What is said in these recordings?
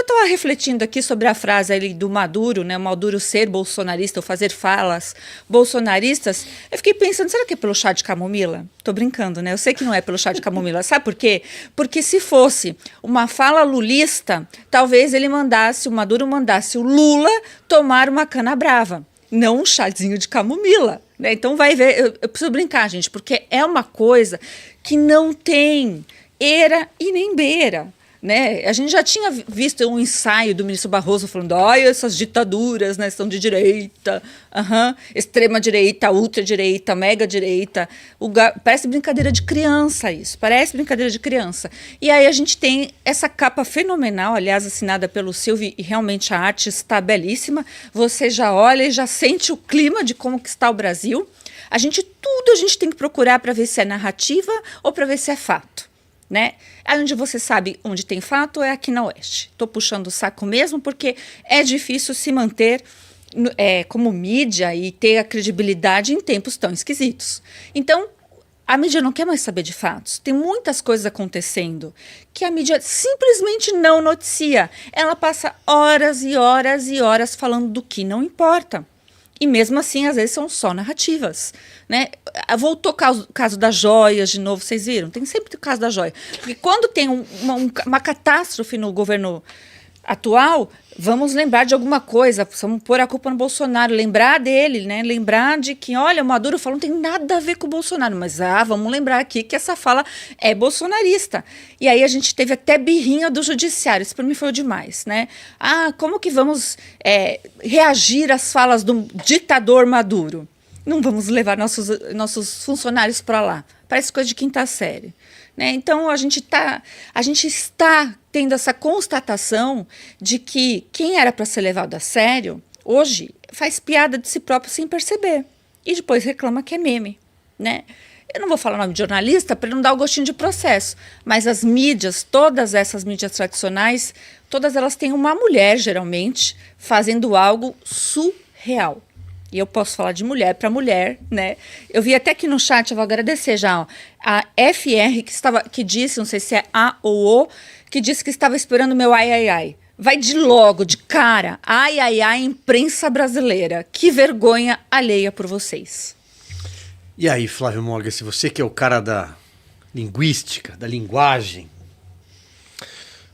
eu estava refletindo aqui sobre a frase ali do Maduro, né? O Maduro ser bolsonarista ou fazer falas bolsonaristas, eu fiquei pensando, será que é pelo chá de camomila? Tô brincando, né? Eu sei que não é pelo chá de camomila. Sabe por quê? Porque se fosse uma fala lulista, talvez o Maduro mandasse o Lula tomar uma cana brava, não um chazinho de camomila, né? Então vai ver, eu preciso brincar, gente, porque é uma coisa que não tem era e nem beira. Né? A gente já tinha visto um ensaio do ministro Barroso falando: olha, essas ditaduras, né, são de direita, extrema-direita, ultradireita, mega-direita. Parece brincadeira de criança isso, parece brincadeira de criança. E aí a gente tem essa capa fenomenal, aliás, assinada pelo Silvio, e realmente a arte está belíssima. Você já olha e já sente o clima de como que está o Brasil. Tudo a gente tem que procurar para ver se é narrativa ou para ver se é fato. Né? Onde você sabe onde tem fato é aqui na Oeste. Estou puxando o saco mesmo porque é difícil se manter como mídia e ter a credibilidade em tempos tão esquisitos. Então, a mídia não quer mais saber de fatos. Tem muitas coisas acontecendo que a mídia simplesmente não noticia. Ela passa horas e horas e horas falando do que não importa. E mesmo assim, às vezes, são só narrativas. Né? Voltou o caso das joias de novo, vocês viram? Tem sempre o caso da joia. Porque quando tem uma catástrofe no governo atual, vamos lembrar de alguma coisa, vamos pôr a culpa no Bolsonaro, lembrar dele, né? Lembrar de que, olha, o Maduro falou, não tem nada a ver com o Bolsonaro, mas vamos lembrar aqui que essa fala é bolsonarista. E aí a gente teve até birrinha do judiciário, isso para mim foi o demais, né? Como que vamos reagir às falas do ditador Maduro? Não vamos levar nossos funcionários para lá. Parece coisa de quinta série. Né? Então, a gente está tendo essa constatação de que quem era para ser levado a sério, hoje, faz piada de si próprio sem perceber. E depois reclama que é meme. Né? Eu não vou falar o nome de jornalista para não dar o gostinho de processo, mas as mídias, todas essas mídias tradicionais, todas elas têm uma mulher, geralmente, fazendo algo surreal. E eu posso falar de mulher para mulher, né? Eu vi até aqui no chat, eu vou agradecer já, a FR que disse, não sei se é A ou O, que disse que estava esperando o meu ai, ai, ai. Vai de logo, de cara, ai, ai, ai, imprensa brasileira. Que vergonha alheia por vocês. E aí, Flávio Morgan, você que é o cara da linguística, da linguagem.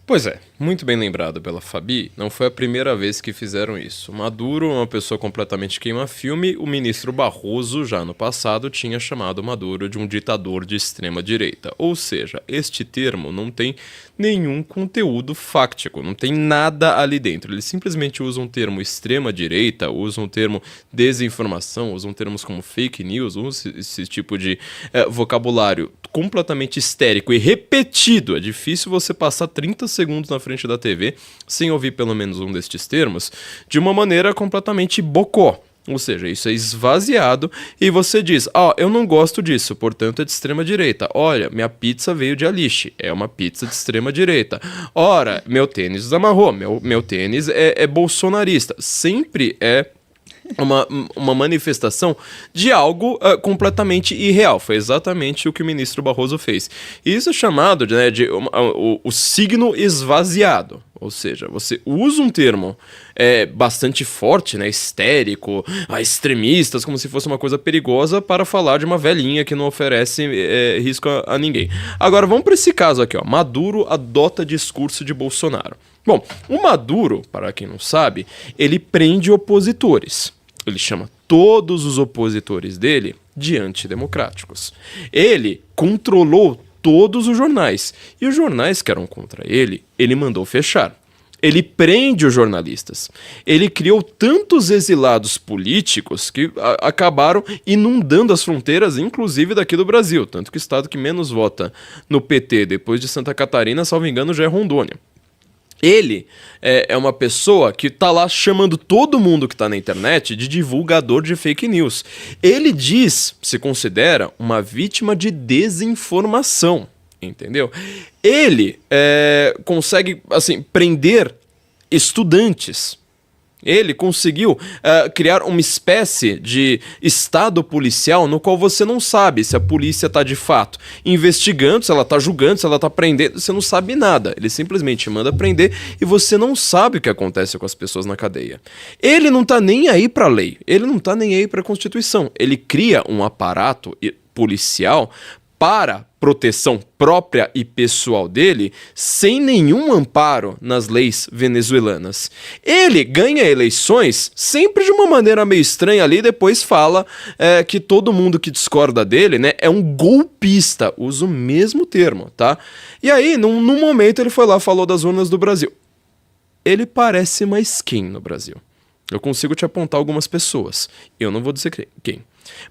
Pois é, muito bem lembrado pela Fabi, não foi a primeira vez que fizeram isso. Maduro é uma pessoa completamente queima-filme, o ministro Barroso, já no passado, tinha chamado Maduro de um ditador de extrema-direita. Ou seja, este termo não tem nenhum conteúdo fáctico, não tem nada ali dentro. Eles simplesmente usam o termo extrema-direita, usam o termo desinformação, usam termos como fake news, usam esse tipo de vocabulário completamente histérico e repetido. É difícil você passar 30 segundos na frente da TV sem ouvir pelo menos um destes termos de uma maneira completamente bocó. Ou seja, isso é esvaziado e você diz, eu não gosto disso, portanto é de extrema direita. Olha, minha pizza veio de Alice, é uma pizza de extrema direita. Ora, meu tênis desamarrou, meu tênis é bolsonarista. Sempre é uma manifestação de algo completamente irreal. Foi exatamente o que o ministro Barroso fez. E isso é chamado de o signo esvaziado. Ou seja, você usa um termo bastante forte, né, histérico, extremistas, como se fosse uma coisa perigosa para falar de uma velhinha que não oferece risco a ninguém. Agora vamos para esse caso aqui, Maduro adota discurso de Bolsonaro. Bom, o Maduro, para quem não sabe, ele prende opositores. Ele chama todos os opositores dele de antidemocráticos. Ele controlou todos os jornais. E os jornais que eram contra ele mandou fechar. Ele prende os jornalistas. Ele criou tantos exilados políticos que acabaram inundando as fronteiras, inclusive daqui do Brasil. Tanto que o estado que menos vota no PT depois de Santa Catarina, salvo engano, já é Rondônia. Ele é uma pessoa que tá lá chamando todo mundo que tá na internet de divulgador de fake news. Ele se considera uma vítima de desinformação, entendeu? Ele consegue, prender estudantes Ele conseguiu criar uma espécie de estado policial no qual você não sabe se a polícia está de fato investigando, se ela está julgando, se ela está prendendo, você não sabe nada. Ele simplesmente manda prender e você não sabe o que acontece com as pessoas na cadeia. Ele não está nem aí para a lei, ele não está nem aí para a Constituição. Ele cria um aparato policial para proteção própria e pessoal dele, sem nenhum amparo nas leis venezuelanas. Ele ganha eleições sempre de uma maneira meio estranha ali, depois fala que todo mundo que discorda dele, né, é um golpista, usa o mesmo termo, tá? E aí, num momento ele foi lá, falou das urnas do Brasil. Ele parece mais quem no Brasil? Eu consigo te apontar algumas pessoas, eu não vou dizer quem.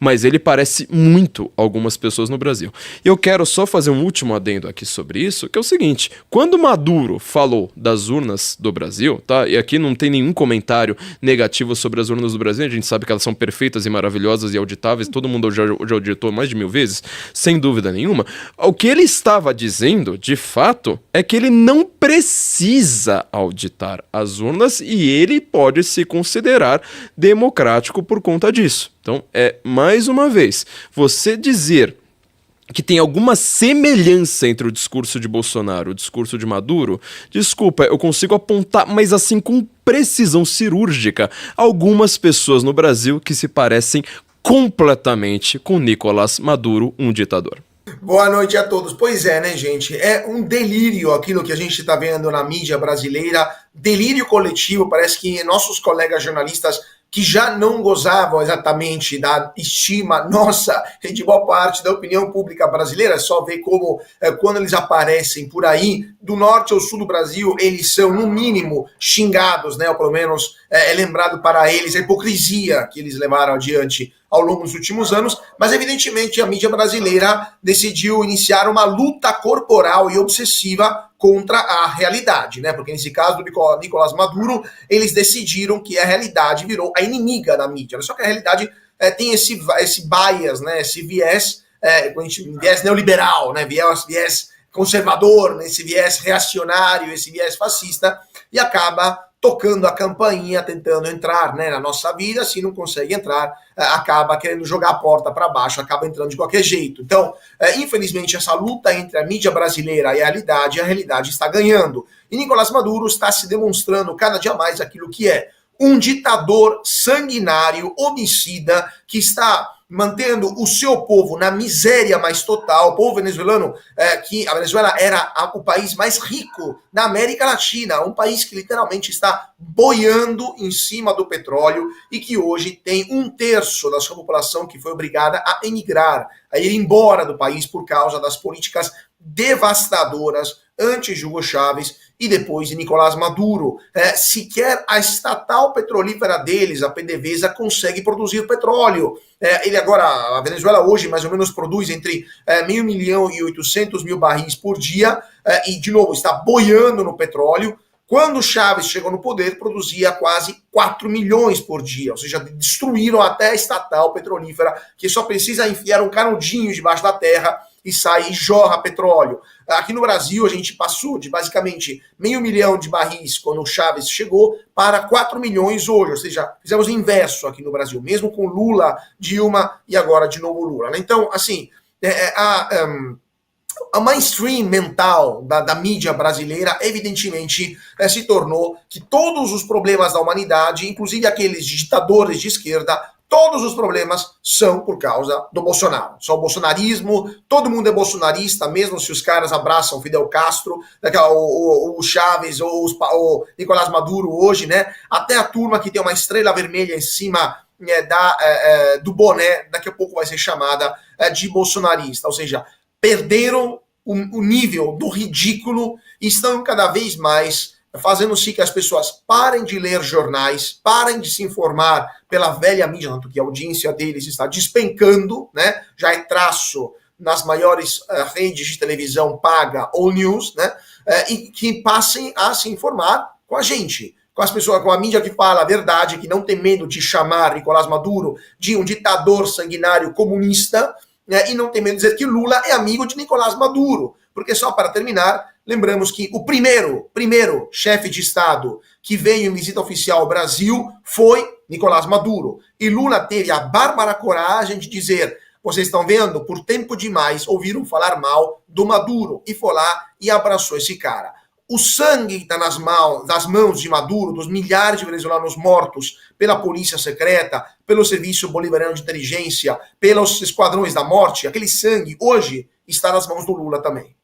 Mas ele parece muito algumas pessoas no Brasil. E eu quero só fazer um último adendo aqui sobre isso, que é o seguinte: quando Maduro falou das urnas do Brasil, tá? E aqui não tem nenhum comentário negativo sobre as urnas do Brasil, a gente sabe que elas são perfeitas e maravilhosas e auditáveis, todo mundo já auditou mais de 1000 vezes, sem dúvida nenhuma. O que ele estava dizendo, de fato, é que ele não precisa auditar as urnas e ele pode se considerar democrático por conta disso. Então, mais uma vez, você dizer que tem alguma semelhança entre o discurso de Bolsonaro e o discurso de Maduro, desculpa, eu consigo apontar, mas assim com precisão cirúrgica, algumas pessoas no Brasil que se parecem completamente com Nicolás Maduro, um ditador. Boa noite a todos. Pois é, né, gente? É um delírio aquilo que a gente está vendo na mídia brasileira, delírio coletivo. Parece que nossos colegas jornalistas que já não gozavam exatamente da estima nossa e de boa parte da opinião pública brasileira, só ver como quando eles aparecem por aí, do norte ao sul do Brasil, eles são no mínimo xingados, né, ou pelo menos é lembrado para eles a hipocrisia que eles levaram adiante ao longo dos últimos anos, mas evidentemente a mídia brasileira decidiu iniciar uma luta corporal e obsessiva contra a realidade, né? Porque nesse caso do Nicolás Maduro, eles decidiram que a realidade virou a inimiga da mídia. Só que a realidade tem esse bias, né? Esse viés, viés neoliberal, né? Viés conservador, né? Esse viés reacionário, esse viés fascista, e acaba tocando a campainha, tentando entrar, né, na nossa vida. Se não consegue entrar, acaba querendo jogar a porta para baixo, acaba entrando de qualquer jeito. Então, infelizmente, essa luta entre a mídia brasileira e a realidade está ganhando. E Nicolás Maduro está se demonstrando cada dia mais aquilo que é: um ditador sanguinário, homicida, que está mantendo o seu povo na miséria mais total. O povo venezuelano, que a Venezuela era o país mais rico da América Latina, um país que literalmente está boiando em cima do petróleo e que hoje tem 1/3 da sua população que foi obrigada a emigrar, a ir embora do país por causa das políticas devastadoras anti-Hugo Chávez e depois de Nicolás Maduro. Sequer a estatal petrolífera deles, a PDVSA, consegue produzir petróleo. A Venezuela hoje mais ou menos produz entre 500 mil e 800 mil barris por dia, e de novo está boiando no petróleo. Quando Chávez chegou no poder, produzia quase 4 milhões por dia, ou seja, destruíram até a estatal petrolífera, que só precisa enfiar um canudinho debaixo da terra e sai e jorra petróleo. Aqui no Brasil, a gente passou de basicamente 500 mil de barris quando o Chávez chegou para 4 milhões hoje, ou seja, fizemos o inverso aqui no Brasil, mesmo com Lula, Dilma e agora de novo Lula. Então, assim, a mainstream mental da mídia brasileira, evidentemente, se tornou que todos os problemas da humanidade, inclusive aqueles ditadores de esquerda, todos os problemas são por causa do Bolsonaro. Só o bolsonarismo, todo mundo é bolsonarista, mesmo se os caras abraçam Fidel Castro, o Chávez ou o Nicolás Maduro hoje, né? Até a turma que tem uma estrela vermelha em cima do boné, daqui a pouco vai ser chamada de bolsonarista. Ou seja, perderam o nível do ridículo e estão cada vez mais fazendo-se que as pessoas parem de ler jornais, parem de se informar pela velha mídia, tanto que a audiência deles está despencando, né? Já é traço nas maiores redes de televisão paga ou news, né? E que passem a se informar com a gente, com as pessoas, com a mídia que fala a verdade, que não tem medo de chamar Nicolás Maduro de um ditador sanguinário comunista, né? E não tem medo de dizer que Lula é amigo de Nicolás Maduro. Porque só para terminar, lembramos que o primeiro chefe de Estado que veio em visita oficial ao Brasil foi Nicolás Maduro. E Lula teve a bárbara coragem de dizer: vocês estão vendo? Por tempo demais ouviram falar mal do Maduro. E foi lá e abraçou esse cara. O sangue está das mãos de Maduro, dos milhares de venezuelanos mortos pela polícia secreta, pelo Serviço Bolivariano de Inteligência, pelos esquadrões da morte. Aquele sangue hoje está nas mãos do Lula também.